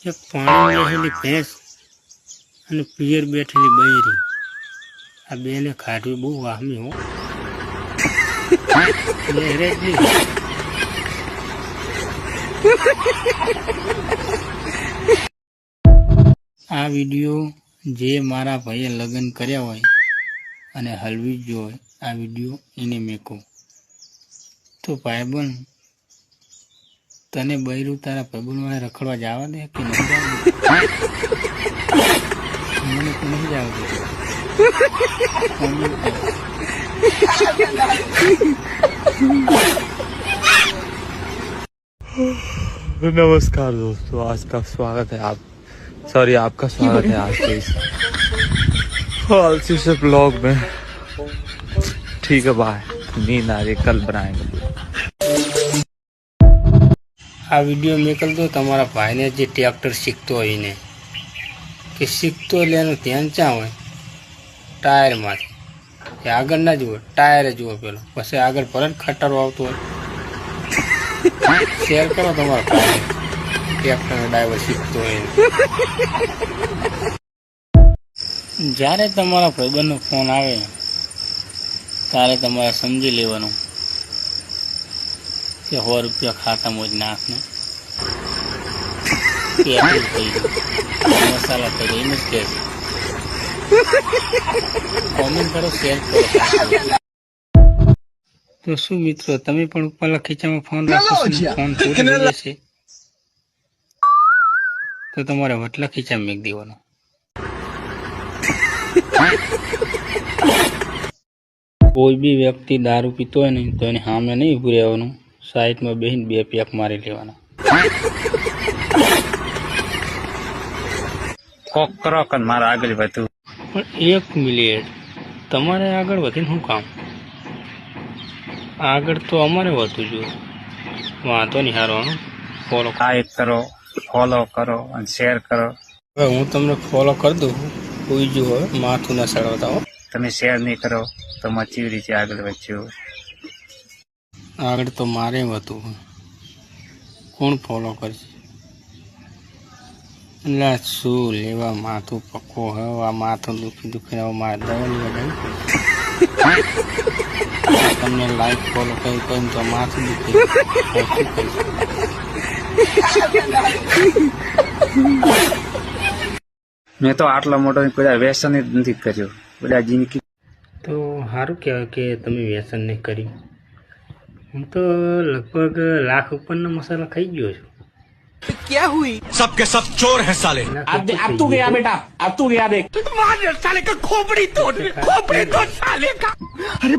એક પાણી બેઠેલી ભેંસ અને પિયર બેઠેલી બૈરી, આ બેને ખાટવી બહુ વાહમી હો. આ વિડીયો જે મારા ભાઈએ લગ્ન કર્યા હોય અને હલવી જ હોય આ વિડીયો એને મેકો. તો ભાઈબંધ તને બૈરું તારા ભાઈબંધ વાળા રખડવા જવા દે કે નહીં જવા મને તો નહીં જવા દે. नमस्कार दोस्तों, आज का स्वागत है आपका स्वागत है आज के इस आलसी से ब्लॉग में. ठीक है, बाय. नींद आ रही, कल बनाएंगे. આ વિડીયો મેકલ તો તમારા ભાઈને જે ટ્રેક્ટર શીખતો હોય એને કે શીખતો એટલે એનું ધ્યાન ક્યાં હોય? ટાયરમાંથી. એ આગળ ના જુઓ, ટાયર જુઓ પેલો, પછી આગળ ભલે ખટારો આવતો હોય. શેર કરો તમારા ભાઈને ટ્રેક્ટરનો ડ્રાઈવર શીખતો હોય. જ્યારે તમારા ભાઈબંધનો ફોન આવે ત્યારે તમારે સમજી લેવાનું કે 100 રૂપિયા ખાતામાં જ નાખને મસાલા થઈ એમ જ કહે છે. કોમેન્ટ કરો, શેર કરો. તો શું મિત્રો, તમે પણ ઉપરના ખીચામાં ફોન રાખો છો, ફોન તૂટી જશે તો તમારે વટલા ખીચામાં મેક દેવાનો. કોઈ બી વ્યક્તિ દારૂ પીતો હોય ને તો એને સામે નહીં ઉભું રહેવાનું, સાઈડમાં બેસીને 2 પેક મારી લેવાના. કોક કરો કે મારા આગળ વધુ. પણ 1 મિનિટ, તમારે આગળ વધીને શું કામ? આગળ તો અમારે વધવું જોઈએ. વાંધો નહીં, હારવાનું ફોલો લાઈક કરો, ફોલો કરો અને શેર કરો. હવે હું તમને ફોલો કરી દઉં, કોઈ જો હવે માથું ના સડવતા હો. તમે શેર નહીં કરો તો મચી રીતે આગળ વધ્યું. આગળ તો મારે હતું, કોણ ફોલો કરશે? એટલે શું લેવા માથું પક્કો હવે આ માથું દુખી હવે મારે દવા લેવા જવું પડશે. તમને લાઈક ફોલો કરીને તો માથું દુખી શું કરીશ? મેં તો આટલો મોટો કોઈ વ્યસન જ નથી કર્યું બધા જિંદગી. તો સારું કહેવાય કે તમે વ્યસન નહીં કર્યું. હું તો લગભગ લાખ ઉપરના મસાલા ખાઈ ગયો છું. क्या हुई? सब के सब चोर है साले. अब तू गया बेटा, अब तू गया देख. मार साले का खोपड़ी तोड़ साले का. अरे